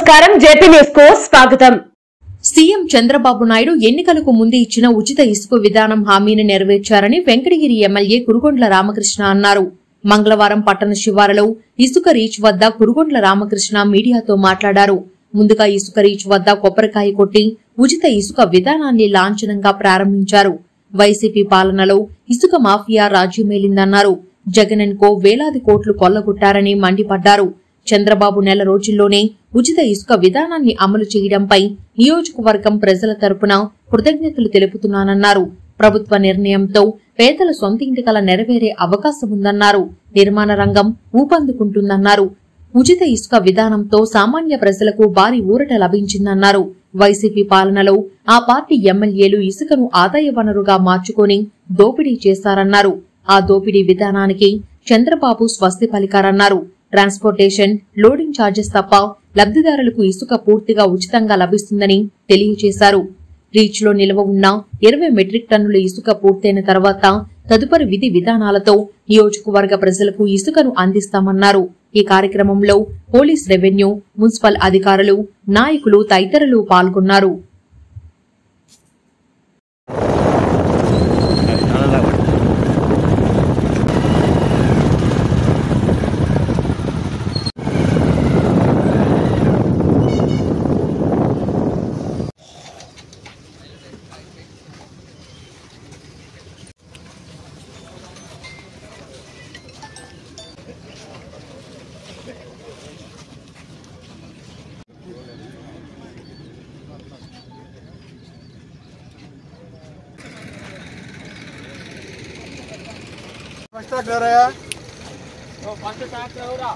నమస్కారం JP news కు స్వాగతం। సీఎం చంద్రబాబు నాయుడు ఎన్నికలకు ముందు ఇచ్చిన ఉచిత ఇసుక విధానం హామీని నెరవేర్చారని వెంకటగిరి ఎమ్మెల్యే కురుగొండ్ల రామకృష్ణ అన్నారు। మంగళవారం పట్టణ శివారులో ఇసుక రీచ్ వద్ద కురుగొండ్ల రామకృష్ణ మీడియాతో మాట్లాడారు। ముందుగా ఇసుక రీచ్ వద్ద కొబ్బరికాయ కొట్టి ఉచిత ఇసుక విధానాన్ని లాంఛనంగా ప్రారంభించారు। వైసీపీ పాలనలో ఇసుక మాఫియా రాజ్యమేలిందన్నారు। జగన్ కో వేలాది కోట్లు కొల్లగొట్టారని మండిపడ్డారు। చంద్రబాబు నెల రోజుల్లోనే ఉచిత ఇసుక విధానాన్ని అమలు చేయడంపై నియోజకవర్గం ప్రజల తరపున కృతజ్ఞతలు తెలుపుతున్నానన్నారు। ప్రభుత్వ నిర్ణయంతో పేదల సొంత ఇంటి కల నెరవేరే అవకాశం ఉందన్నారు। నిర్మాణ రంగం ఊపందుకుంటుందన్నారు। ఉచిత ఇసుక విధానంతో సామాన్య ప్రజలకు భారీ ఊరట లభించిందన్నారు। వైసీపీ పాలనలో ఆ పార్టీ ఎమ్మెల్యేలు ఇసుకను ఆదాయ వనరుగా మార్చుకొని దోపిడీ చేశారన్నారు। ఆ దోపిడీ విధానానికి చంద్రబాబు స్వస్తి పలికారన్నారు। ట్రాన్స్పోర్టేషన్, లోడింగ్ ఛార్జెస్ తప్ప లబ్ధిదారులకు ఇసుక పూర్తిగా ఉచితంగా లభిస్తుందని తెలియజేశారు। రీచ్ లో నిల్వ ఉన్న 20 మెట్రిక్ టన్నుల ఇసుక పూర్తయిన తర్వాత తదుపరి విధి విధానాలతో నియోజకవర్గ ప్రజలకు ఇసుకను అందిస్తామన్నారు। ఈ కార్యక్రమంలో పోలీస్, రెవెన్యూ, మున్సిపల్ అధికారులు, నాయకులు తదితరులు పాల్గొన్నారు। फर्स्ट कर रहा है तो फर्स्ट स्टार्ट हो रहा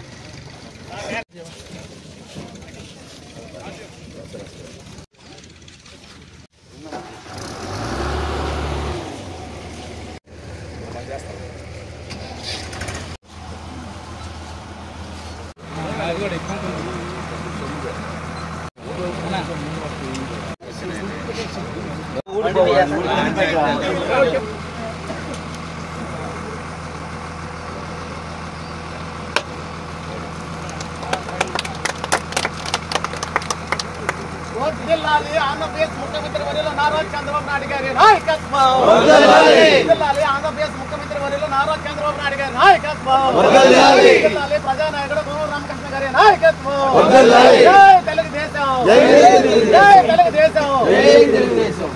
ఆంధ్రప్రదేశ్ ముఖ్యమంత్రి వర్యులు నారా చంద్రబాబు నాయుడు గారి నాయకత్వం వర్ధిల్లాలి। ఆంధ్రప్రదేశ్ ముఖ్యమంత్రి వర్యులు నారా చంద్రబాబు నాయుడు గారి నాయకత్వం వర్ధిల్లాలి। ప్రజానాయకుడు కురుగొండ్ల రామకృష్ణ గారి నాయకత్వం వర్ధిల్లాలి। జై తెలుగుదేశం, జై తెలుగుదేశం, జై తెలుగుదేశం।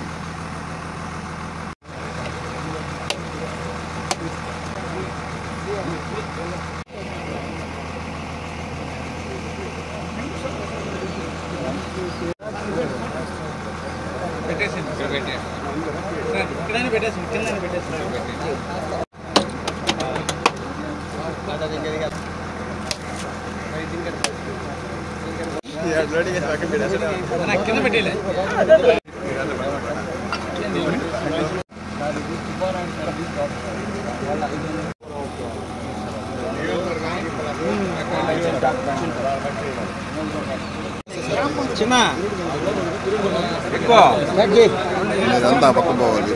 చిన్న ఎక్కువ ఇదంతా పక్క పోవాలి।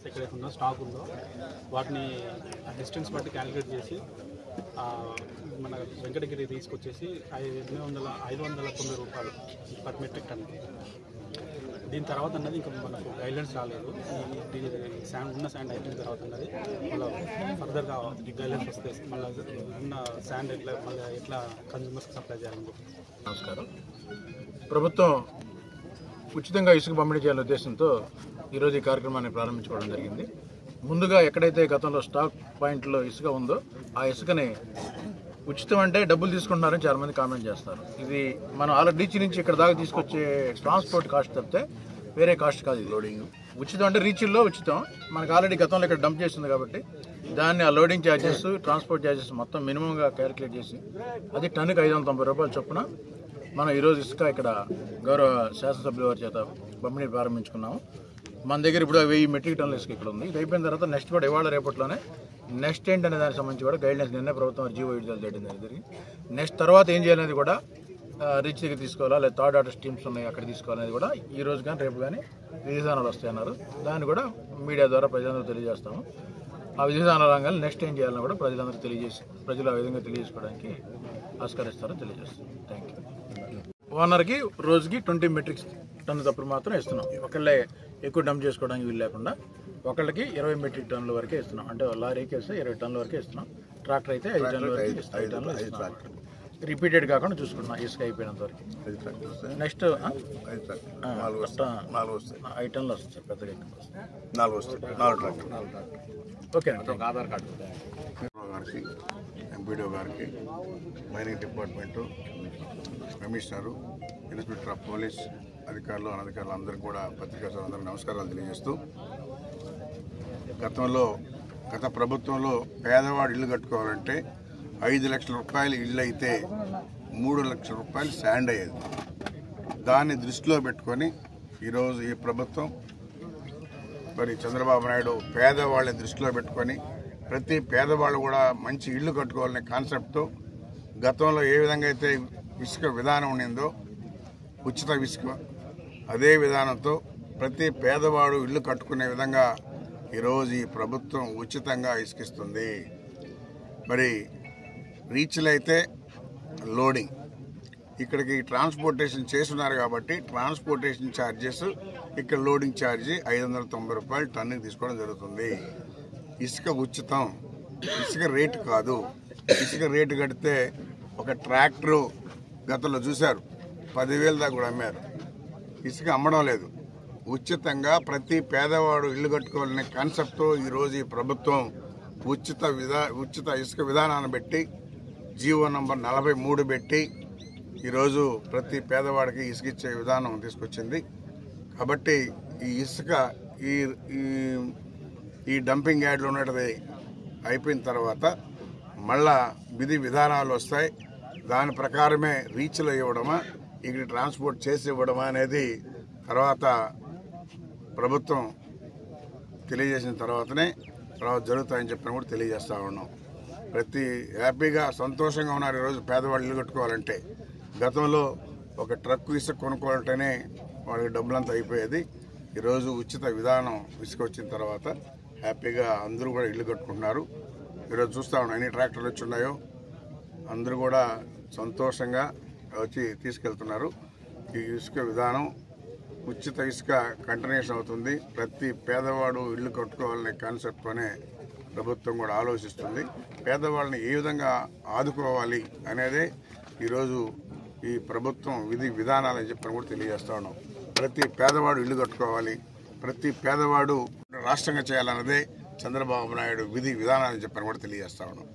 ఎక్కడైతే స్టాక్ ఉందో వాటిని డిస్టెన్స్ బట్టి క్యాలిక్యులేట్ చేసి మన వెంకటగిరి తీసుకొచ్చేసి 590 రూపాయలు పర్ మెట్రిక్ టన్। దీని తర్వాత అన్నది ఇంకా మనకు గైడ్లైన్స్ రాలేదు। శాండ్ ఉన్న శాండ్ అయిపోయిన తర్వాత అన్నది మళ్ళీ ఫర్దర్గా గైడ్లైన్స్ వస్తే మళ్ళీ ఉన్న శాండ్ ఎట్లా కన్జ్యూమర్స్కి సప్లై చేయాలని। నమస్కారం। ప్రభుత్వం ఉచితంగా ఇసుక పంపిణీ చేయాలనే ఉద్దేశంతో ఈరోజు ఈ కార్యక్రమాన్ని ప్రారంభించుకోవడం జరిగింది। ముందుగా ఎక్కడైతే గతంలో స్టాక్ పాయింట్లో ఇసుక ఉందో ఆ ఇసుకని ఉచితం అంటే డబ్బులు తీసుకుంటున్నారని చాలా మంది కామెంట్ చేస్తారు. ఇది మనం ఆల్రెడీ రీచ్ నుంచి ఇక్కడ దాకా తీసుకొచ్చే ట్రాన్స్పోర్ట్ కాస్ట్ తప్పితే వేరే కాస్ట్ కాదు. ఇది లోడింగ్ ఉచితం అంటే రీచ్ల్లో ఉచితం. మనకు ఆల్రెడీ గతంలో ఇక్కడ డంప్ చేస్తుంది కాబట్టి దాన్ని ఆ లోడింగ్ ఛార్జెస్, ట్రాన్స్పోర్ట్ ఛార్జెస్ మొత్తం మినిమంగా క్యాలిక్యులేట్ చేసి అది టన్నుకి 590 రూపాయలు చొప్పున మనం ఈరోజు ఇసుక ఇక్కడ గౌరవ శాసనసభ్యుల వారి చేత పంపిణీ ప్రారంభించుకున్నాము. మన దగ్గర ఇప్పుడు 1000 మెట్రిక్ టన్నుల ఇసుక ఇక్కడ ఉంది. ఇది అయిపోయిన తర్వాత నెక్స్ట్ కూడా ఇవాళ రేపట్లోనే నెక్స్ట్ ఏంటనే దానికి సంబంధించి కూడా గైడ్లైన్స్ నిన్నే ప్రభుత్వం జీవో విడుదల చేయడం జరిగింది. నెక్స్ట్ తర్వాత ఏం చేయాలనేది కూడా రీచ్ దగ్గర తీసుకోవాలా లేదా థర్డ్ ఆర్డర్ స్టీమ్స్ ఉన్నాయి అక్కడ తీసుకోవాలనేది కూడా ఈ రోజు కానీ రేపు కానీ విధానాలు వస్తాయన్నారు. దాన్ని కూడా మీడియా ద్వారా ప్రజలందరూ తెలియజేస్తాము. ఆ విధానాల రంగాలు నెక్స్ట్ ఏం చేయాలని కూడా ప్రజలందరూ తెలియజేసి ప్రజలు ఆ విధంగా తెలియజేసుకోవడానికి ఆస్కరిస్తారో తెలియజేస్తాం. Thank you. ఓనర్కి రోజుకి 20 మెట్రిక్ టన్ను తప్పుడు మాత్రం ఇస్తున్నాం. ఒకళ్ళే ఎక్కువ డంప్ చేసుకోవడానికి వీలు లేకుండా ఒకళ్ళకి 20 మెట్రిక్ టన్నుల వరకే ఇస్తున్నాం. అంటే లారీకి వేస్తే 20 టన్నుల వరకే ఇస్తున్నాం. ట్రాక్టర్ అయితే 5 టన్నుల వరకు 5 టన్నులు ఇస్తున్నాం. రిపీటెడ్ కాకుండా చూసుకుంటున్నాం ఇసుక అయిపోయినంత వరకు. నెక్స్ట్ 5 టన్నులు వస్తుంది సార్. పెద్దగా 4 ట్రాక్టర్. ఓకే. ఆధార్ కార్డు గారికి, ఎంపీడీఓ గారికి, mining department, commissioner, inspector of police అధికారులు, అనధికారులు అందరికీ కూడా పత్రికా సోదరులకు నమస్కారాలు తెలియజేస్తూ, గత ప్రభుత్వంలో పేదవాడు ఇల్లు కట్టుకోవాలంటే 5 లక్షల రూపాయలు ఇల్లు అయితే 3 లక్షల రూపాయలు శాండ్ అయ్యేది. దాన్ని దృష్టిలో పెట్టుకొని ఈరోజు ఈ ప్రభుత్వం మరి చంద్రబాబు నాయుడు పేదవాళ్ళని దృష్టిలో పెట్టుకొని ప్రతి పేదవాళ్ళు కూడా మంచి ఇల్లు కట్టుకోవాలనే కాన్సెప్ట్తో గతంలో ఏ విధంగా అయితే ఇసుక విధానం ఉండిందో ఉచిత ఇసుక, అదే విధానంతో ప్రతి పేదవాడు ఇల్లు కట్టుకునే విధంగా ఈరోజు ఈ ప్రభుత్వం ఉచితంగా ఇసుకిస్తుంది. మరి రీచ్లు అయితే లోడింగ్, ఇక్కడికి ట్రాన్స్పోర్టేషన్ చేస్తున్నారు కాబట్టి ట్రాన్స్పోర్టేషన్ ఛార్జెస్, ఇక్కడ లోడింగ్ ఛార్జీ 590 రూపాయలు టన్నుకి తీసుకోవడం జరుగుతుంది. ఇసుక ఉచితం, ఇసుక రేటు కాదు. ఇసుక రేటు కడితే ఒక ట్రాక్టరు గతంలో చూశారు 10,000 దాకా కూడా అమ్మారు. ఇసుక అమ్మడం లేదు. ఉచితంగా ప్రతి పేదవాడు ఇల్లు కట్టుకోవాలనే కాన్సెప్ట్తో ఈరోజు ఈ ప్రభుత్వం ఉచిత ఇసుక విధానాన్ని పెట్టి జీవో నంబర్ 43 పెట్టి ఈరోజు ప్రతి పేదవాడికి ఇసుక ఇచ్చే విధానం తీసుకొచ్చింది. కాబట్టి ఈ ఇసుక ఈ డంపింగ్ యార్డ్లో ఉన్నది అయిపోయిన తర్వాత మళ్ళా విధి విధానాలు వస్తాయి. దాని ప్రకారమే రీచ్లో ఇవ్వడమా, ఇక్కడ ట్రాన్స్పోర్ట్ చేసి ఇవ్వడమా అనేది తర్వాత ప్రభుత్వం తెలియజేసిన తర్వాతనే జరుగుతాయని చెప్పిన కూడా తెలియజేస్తూ ఉన్నాం. ప్రతి హ్యాపీగా సంతోషంగా ఉన్నారు ఈరోజు పేదవాళ్ళు ఇల్లు కట్టుకోవాలంటే. గతంలో ఒక ట్రక్ ఇసుక కొనుక్కోవాలంటేనే వాళ్ళకి డబ్బులంతా అయిపోయేది. ఈరోజు ఉచిత విధానం ఇసుక వచ్చిన తర్వాత హ్యాపీగా అందరూ కూడా ఇల్లు కట్టుకుంటున్నారు. ఈరోజు చూస్తూ ఉన్నాం ఎన్ని ట్రాక్టర్లు వచ్చి ఉన్నాయో, అందరూ కూడా సంతోషంగా వచ్చి తీసుకెళ్తున్నారు. ఈ ఇసుక విధానం ఉచిత ఇసుక కంటిన్యూషన్ అవుతుంది. ప్రతి పేదవాడు ఇల్లు కట్టుకోవాలనే కాన్సెప్ట్తోనే ప్రభుత్వం కూడా ఆలోచిస్తుంది. పేదవాళ్ళని ఏ విధంగా ఆదుకోవాలి అనేదే ఈరోజు ఈ ప్రభుత్వం విధి విధానాలని చెప్పని కూడా తెలియజేస్తా ఉన్నాం. ప్రతి పేదవాడు ఇల్లు కట్టుకోవాలి, ప్రతి పేదవాడు రాష్ట్రంగా చేయాలన్నదే చంద్రబాబు నాయుడు విధి విధానాలని చెప్పని కూడా తెలియజేస్తా ఉన్నాం.